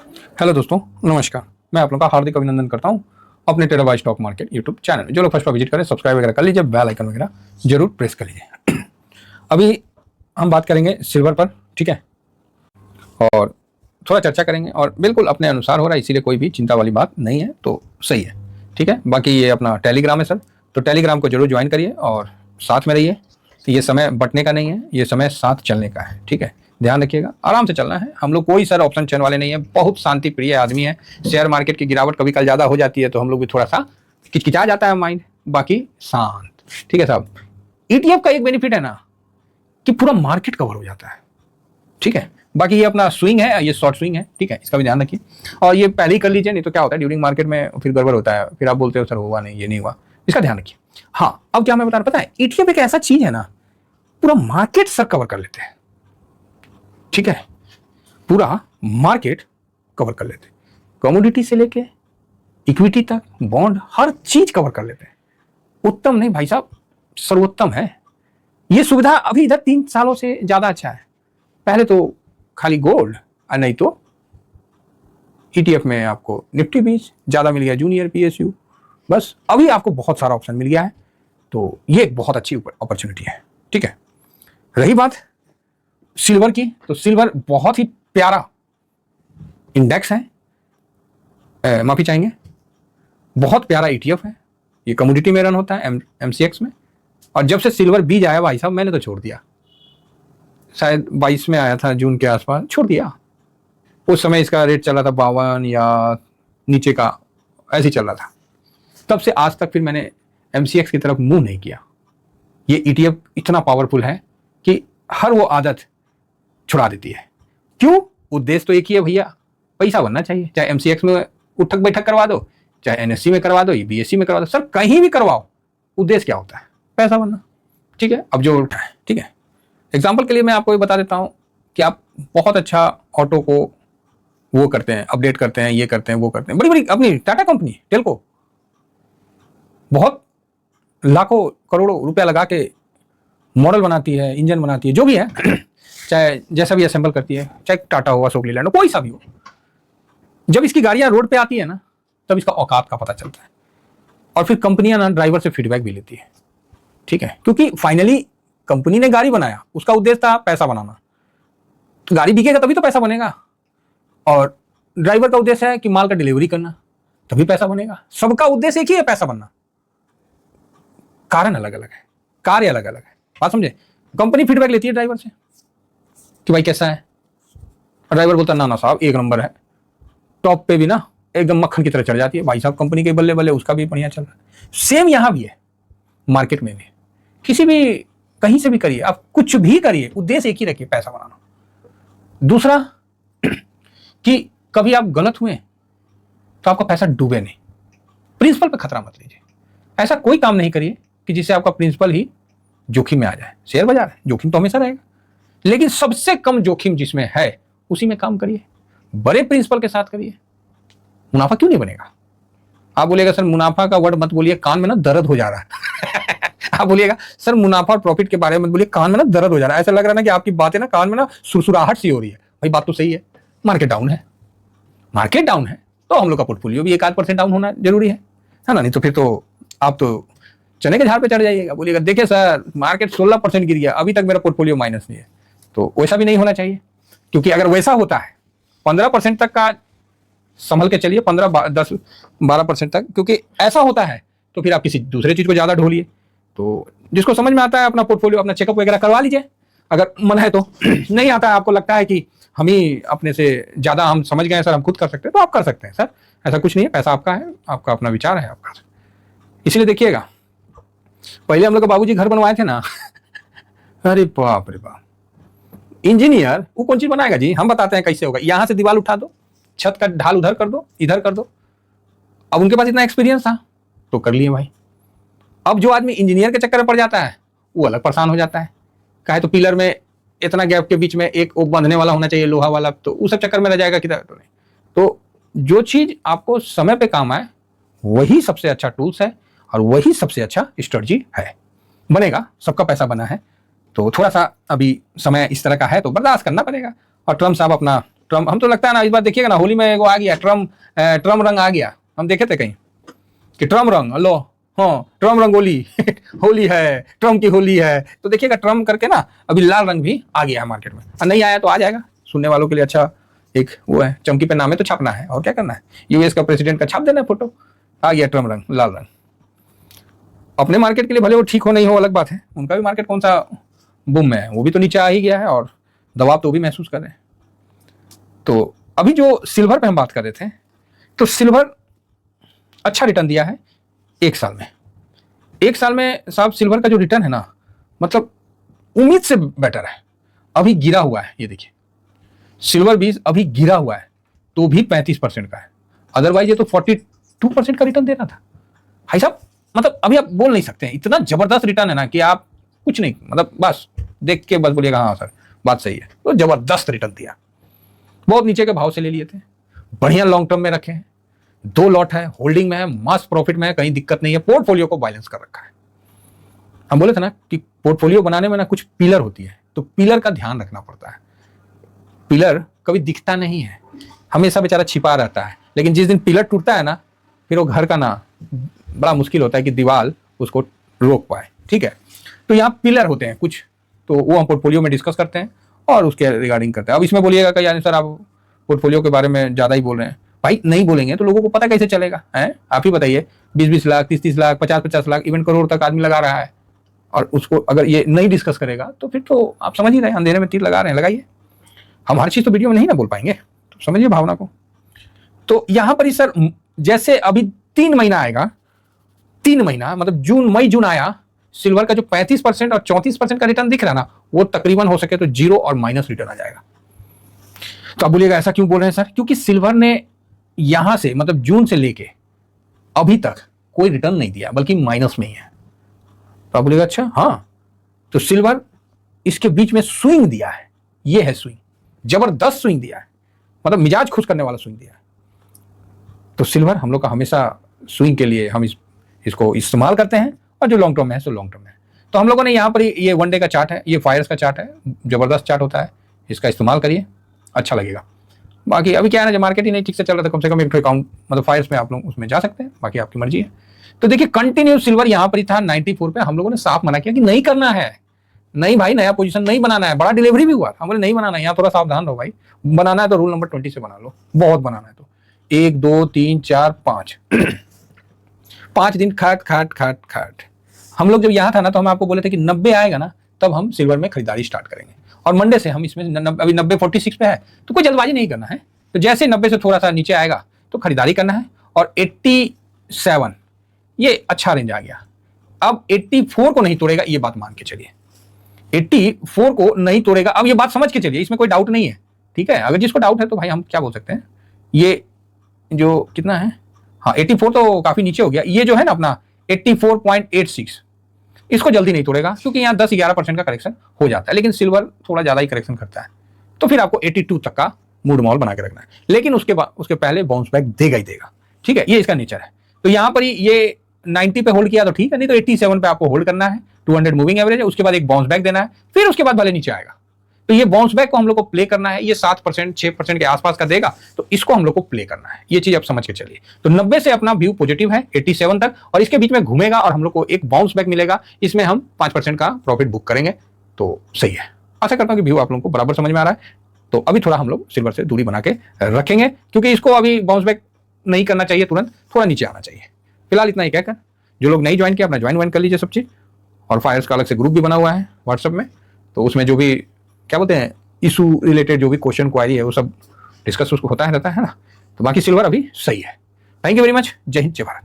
Hello दोस्तों, नमस्कार। मैं आप लोगों का हार्दिक अभिनंदन करता हूं अपने trader by stock market YouTube channel में। जो लोग फर्स्ट बार विजिट करें, सब्सक्राइब वगैरह कर लीजिए, बेल आइकन वगैरह जरूर प्रेस कर लीजिए। अभी हम बात करेंगे सिल्वर पर, ठीक है, और थोड़ा चर्चा करेंगे और बिल्कुल अपने अनुसार हो रहा है, इसीलिए कोई भी चिंता वाली बात नहीं है, तो सही है, ठीक है। बाकी ये अपना टेलीग्राम है सर, तो टेलीग्राम को जरूर ज्वाइन करिए और साथ में रहिए। ये समय बंटने का नहीं है, ये समय साथ चलने का है, ठीक है। ध्यान रखिएगा, आराम से चलना है। हम लोग कोई सर ऑप्शन चैन वाले नहीं है, बहुत शांति प्रिय आदमी है। शेयर मार्केट की गिरावट कभी कल ज़्यादा हो जाती है तो हम लोग भी थोड़ा सा किचकिचा जाता है माइंड, बाकी शांत, ठीक है साहब। ईटीएफ का एक बेनिफिट है ना कि पूरा मार्केट कवर हो जाता है, ठीक है। बाकी ये अपना स्विंग है, ये शॉर्ट स्विंग है, ठीक है, इसका भी ध्यान रखिए। और ये पहले ही कर लीजिए, नहीं तो क्या होता है ड्यूरिंग मार्केट में फिर गड़बड़ होता है, फिर आप बोलते हो सर हुआ नहीं, ये नहीं हुआ, इसका ध्यान रखिए। हाँ, अब क्या मैं बता रहा, पता है ईटीएफ एक ऐसा चीज है ना, पूरा मार्केट सर कवर कर लेते हैं, ठीक है, पूरा मार्केट कवर कर लेते हैं। कमोडिटी से लेके इक्विटी तक, बॉन्ड, हर चीज कवर कर लेते हैं। उत्तम नहीं भाई साहब, सर्वोत्तम है। ये सुविधा अभी इधर 3 सालों से ज्यादा अच्छा है। पहले तो खाली गोल्ड और नहीं तो ईटीएफ में आपको निफ्टी 20 ज्यादा मिल गया, जूनियर पीएसयू, बस अभी आपको बहुत सारा ऑप्शन मिल गया है, तो ये एक बहुत अच्छी अपॉर्चुनिटी है, ठीक है। रही बात सिल्वर की, तो सिल्वर बहुत ही प्यारा इंडेक्स है, माफी चाहेंगे, बहुत प्यारा ईटीएफ है। ये कमोडिटी में रन होता है, एमसीएक्स में। और जब से सिल्वर बीज आया भाई साहब, मैंने तो छोड़ दिया। शायद 22 में आया था, जून के आसपास छोड़ दिया। उस समय इसका रेट चला था 52 या नीचे का, ऐसे ही चल रहा था। तब से आज तक फिर मैंने एमसीएक्स की तरफ मुंह नहीं किया। ये ईटीएफ इतना पावरफुल है कि हर वो आदत छुड़ा देती है। क्यों? उद्देश्य तो एक ही है भैया, पैसा बनना चाहिए। चाहे एमसीएक्स में उठक बैठक करवा दो, चाहे एनएससी में करवा दो, बीएससी में करवा दो, सर कहीं भी करवाओ, उद्देश्य क्या होता है? पैसा बनना, ठीक है। अब जो उठा है, ठीक है, एग्जाम्पल के लिए मैं आपको ये बता देता हूं कि आप बहुत अच्छा ऑटो को वो करते हैं, अपडेट करते हैं, ये करते हैं, वो करते हैं, बड़ी बड़ी अपनी टाटा कंपनी, टेल्को, बहुत लाखों करोड़ों रुपया लगा के मॉडल बनाती है, इंजन बनाती है, जो भी है, चाहे जैसा भी असेंबल करती है, चाहे टाटा हो, अशोक लीलैंड हो, कोई सा भी हो। जब इसकी गाड़ियां रोड पे आती है ना, तब इसका औकात का पता चलता है। और फिर कंपनियां ना ड्राइवर से फीडबैक भी लेती है, ठीक है, क्योंकि फाइनली कंपनी ने गाड़ी बनाया, उसका उद्देश्य था पैसा बनाना। तो गाड़ी बिकेगा तभी तो पैसा बनेगा। और ड्राइवर का उद्देश्य है कि माल का डिलीवरी करना, तभी पैसा बनेगा। सबका उद्देश्य एक ही है, पैसा बनना। कारण अलग अलग है, कार्य अलग अलग है, बात समझे। कंपनी फीडबैक लेती है ड्राइवर से कि भाई कैसा है, ड्राइवर बोलता ना ना साहब एक नंबर है, टॉप पे भी ना एकदम मक्खन की तरह चढ़ जाती है, भाई साहब कंपनी के बल्ले बल्ले, उसका भी बढ़िया चल रहा है। सेम यहां भी है, मार्केट में भी, किसी भी कहीं से भी करिए, आप कुछ भी करिए, उद्देश्य एक ही रखिए, पैसा बनाना। दूसरा कि कभी आप गलत हुए तो आपका पैसा डूबे नहीं, प्रिंसिपल पे खतरा मत लीजिए। ऐसा कोई काम नहीं करिए कि जिससे आपका प्रिंसिपल ही जोखिम में आ जाए। शेयर बाजार है, जोखिम तो हमेशा रहेगा, लेकिन सबसे कम जोखिम जिसमें है उसी में काम करिए, बड़े प्रिंसिपल के साथ करिए। मुनाफा क्यों नहीं बनेगा? आप बोलिएगा सर मुनाफा का वर्ड मत बोलिए, कान में ना दर्द हो जा रहा है। आप बोलिएगा सर मुनाफा और प्रॉफिट के बारे में बोलिए, कान में ना दर्द हो जा रहा है, ऐसा लग रहा है ना कि आपकी बातें ना कान में ना सुरसुराहट सी हो रही है। भाई बात तो सही है, मार्केट डाउन है, मार्केट डाउन है तो हम लोग का पोर्टफोलियो भी 1-8% डाउन होना जरूरी है ना? नहीं तो फिर तो आप तो चने के झाड़ पे चढ़ जाइएगा, बोलिएगा देखिए सर मार्केट 16% गिर गया, अभी तक मेरा पोर्टफोलियो माइनस में है। तो वैसा भी नहीं होना चाहिए, क्योंकि अगर वैसा होता है 15% तक का संभल के चलिए, 15-10-12% तक, क्योंकि ऐसा होता है तो फिर आप किसी दूसरे चीज को ज्यादा ढोलिए। तो जिसको समझ में आता है अपना पोर्टफोलियो, अपना चेकअप वगैरह करवा लीजिए, अगर मन है तो। नहीं आता है, आपको लगता है कि हम ही अपने से ज्यादा हम समझ गए सर, हम खुद कर सकते हैं, तो आप कर सकते हैं सर, ऐसा कुछ नहीं है। पैसा आपका है, आपका अपना विचार है आपका। इसलिए देखिएगा, पहले हम लोग के बाबूजी घर बनवाए थे ना, अरे बाप रे बाप, इंजीनियर वो कौन चीज बनाएगा जी, हम बताते हैं कैसे होगा। यहां से दीवार उठा दो, छत का ढाल उधर कर दो, इधर कर दो। अब उनके पास इतना एक्सपीरियंस था तो कर लिए भाई। अब जो आदमी इंजीनियर के चक्कर में पड़ जाता है वो अलग परेशान हो जाता है। कहे तो पिलर में इतना गैप के बीच में एक वो बांधने वाला होना चाहिए, लोहा वाला, तो उस सब चक्कर में रह जाएगा किधर तो नहीं। तो जो चीज आपको समय पे काम आए वही सबसे अच्छा टूल्स है और वही सबसे अच्छा स्ट्रेटजी है। बनेगा, सबका पैसा बना है, तो थोड़ा सा अभी समय इस तरह का है तो बर्दाश्त करना पड़ेगा। और ट्रम्प साहब अपना ट्रम, हम तो लगता है ना इस बार देखिएगा ना होली में वो आ गया ट्रम रंग आ गया, हम देखे थे कहीं कि ट्रम रंग, लो हाँ ट्रम रंगोली होली है, ट्रम की होली है, तो देखिएगा ट्रम करके ना अभी लाल रंग भी आ गया है मार्केट में, और नहीं आया तो आ जाएगा, सुनने वालों के लिए अच्छा एक वो है, चमकी पे नाम है तो छापना है, और क्या करना है, यूएस का प्रेसिडेंट का छाप देना है फोटो, आ गया ट्रम रंग, लाल रंग। अपने मार्केट के लिए भले वो ठीक हो नहीं हो अलग बात है, उनका भी मार्केट कौन सा बुम में है, वो भी तो नीचे आ ही गया है और दबाव तो भी महसूस कर रहे हैं। तो अभी जो सिल्वर पे हम बात कर रहे थे, तो सिल्वर अच्छा रिटर्न दिया है एक साल में। एक साल में साहब सिल्वर का जो रिटर्न है ना, मतलब उम्मीद से बेटर है। अभी गिरा हुआ है, ये देखिए सिल्वर बीज अभी गिरा हुआ है तो भी 35% का है, अदरवाइज ये तो 42% का रिटर्न देना था भाई साहब। मतलब अभी आप बोल नहीं सकते हैं, इतना जबरदस्त रिटर्न है ना कि आप कुछ नहीं, मतलब बस देख के बस बोलिएगा हाँ सर बात सही है, तो जबरदस्त रिटर्न दिया। बहुत नीचे के भाव से ले लिए थे, बढ़िया लॉन्ग टर्म में रखे हैं, 2 लॉट है, होल्डिंग में है, मास प्रॉफिट में है, कहीं दिक्कत नहीं है, पोर्टफोलियो को बैलेंस कर रखा है। हम बोले थे ना कि पोर्टफोलियो बनाने में ना कुछ पिलर होती है, तो पिलर का ध्यान रखना पड़ता है। पिलर कभी दिखता नहीं है, हमेशा बेचारा छिपा रहता है, लेकिन जिस दिन पिलर टूटता है ना, फिर वो घर का ना बड़ा मुश्किल होता है कि दीवार उसको रोक पाए। ठीक है, तो यहाँ पिलर होते हैं कुछ, तो वो हम पोर्टफोलियो में डिस्कस करते हैं और उसके रिगार्डिंग करते हैं। अब इसमें बोलिएगा कि यानी सर आप पोर्टफोलियो के बारे में ज़्यादा ही बोल रहे हैं, भाई नहीं बोलेंगे तो लोगों को पता कैसे चलेगा है? आप ही बताइए, 20-20 लाख, 30-30 लाख, 50-50 लाख, इवन करोड़ तक आदमी लगा रहा है, और उसको अगर ये नहीं डिस्कस करेगा तो फिर तो आप समझ ही रहे हैं, अंधेरे में तीर लगा रहे हैं। लगाइए, हम हर चीज़ तो वीडियो में नहीं ना बोल पाएंगे, तो समझिए भावना को। तो यहाँ पर ही सर जैसे अभी 3 महीना आएगा, 3 महीना मतलब जून मई जून आया, सिल्वर का जो 35% और 34% का रिटर्न दिख रहा है ना, वो तकरीबन हो सके तो 0 और माइनस रिटर्न आ जाएगा। तो आप बोलिएगा ऐसा क्यों बोल रहे हैं सर? क्योंकि सिल्वर ने यहां से मतलब जून से लेके अभी तक कोई रिटर्न नहीं दिया, बल्कि माइनस में ही है। तो आप बोलिएगा अच्छा हाँ, तो सिल्वर इसके बीच में स्विंग दिया है, ये है स्विंग, जबरदस्त स्विंग दिया है, मतलब मिजाज खुश करने वाला स्विंग दिया है। तो सिल्वर हम लोग का हमेशा स्विंग के लिए हम इसको इस्तेमाल करते हैं, और जो लॉन्ग टर्म है सो लॉन्ग टर्म है। तो हम लोगों ने यहाँ पर ये 1 डे का चार्ट है, ये फायर्स का चार्ट है, जबरदस्त चार्ट होता है, इसका इस्तेमाल करिए, अच्छा लगेगा। बाकी अभी क्या है ना, जब मार्केट ही नहीं ठीक से चल रहा था, कम से कम एक अकाउंट मतलब फायर्स में आप लोग उसमें जा सकते हैं, बाकी आपकी मर्जी है। तो देखिए कंटिन्यू सिल्वर यहाँ पर ही था 94 पे, हम लोगों ने साफ मना किया कि नहीं करना है, नहीं भाई नया पोजीशन नहीं बनाना है, बड़ा डिलीवरी भी हुआ, हम बोले नहीं बनाना है, यहाँ थोड़ा सावधान रहो भाई, बनाना है तो रूल नंबर 20 से बना लो, बहुत बनाना है तो 1 2 3 4 5 5 दिन खाट। हम लोग जब यहाँ था ना, तो हम आपको बोले थे कि 90 आएगा ना तब हम सिल्वर में खरीदारी स्टार्ट करेंगे, और मंडे से हम इसमें अभी 90-46 पे है, तो कोई जल्दबाजी नहीं करना है। तो जैसे 90 से थोड़ा सा नीचे आएगा तो खरीदारी करना है, और 87 ये अच्छा रेंज आ गया। अब 84 को नहीं तोड़ेगा, ये बात मान के चलिए, 84 को नहीं तोड़ेगा, अब ये बात समझ के चलिए, इसमें कोई डाउट नहीं है। ठीक है, अगर जिसको डाउट है तो भाई हम क्या बोल सकते हैं, ये जो कितना है, हाँ 84 तो काफी नीचे हो गया, ये जो है ना अपना 84.86, इसको जल्दी नहीं तोड़ेगा, क्योंकि यहाँ 10-11% का करेक्शन हो जाता है, लेकिन सिल्वर थोड़ा ज्यादा ही करेक्शन करता है, तो फिर आपको 82 तक का मूड मॉल बना के रखना है, लेकिन उसके बाद उसके पहले बाउंस बैक देगा ही देगा। ठीक है, ये इसका नेचर है। तो यहाँ पर ही ये 90 पे होल्ड किया तो ठीक है, नहीं तो 87 पे आपको होल्ड करना है, 200 मूविंग एवरेज है, उसके बाद एक बाउंस बैक देना है, फिर उसके बाद भले नीचे आएगा। तो ये बाउंस बैक को हम लोग को प्ले करना है, ये 7% 6% के आसपास का देगा, तो इसको हम लोग को प्ले करना है, ये चीज आप समझ के चलिए। तो 90 से अपना व्यू पॉजिटिव है 87 तक, और इसके बीच में घूमेगा और हम लोग को एक बाउंस बैक मिलेगा, इसमें हम 5% का प्रॉफिट बुक करेंगे, तो सही है। आशा करता हूं कि व्यू आप लोगों को बराबर समझ में आ रहा है। तो अभी थोड़ा हम लोग सिल्वर से दूरी बना के रखेंगे, क्योंकि इसको अभी बाउंस बैक नहीं करना चाहिए, तुरंत थोड़ा नीचे आना चाहिए। फिलहाल इतना ही कहकर, जो लोग नहीं ज्वाइन किया अपना ज्वाइन कर लीजिए सब चीज, और फायर्स का अलग से ग्रुप भी बना हुआ है व्हाट्सएप में, तो उसमें जो भी क्या बोलते हैं इशू रिलेटेड जो भी क्वेश्चन क्वायरी है वो सब डिस्कस उसको होता है रहता है ना। तो बाकी सिल्वर अभी सही है। थैंक यू वेरी मच, जय हिंद जय भारत।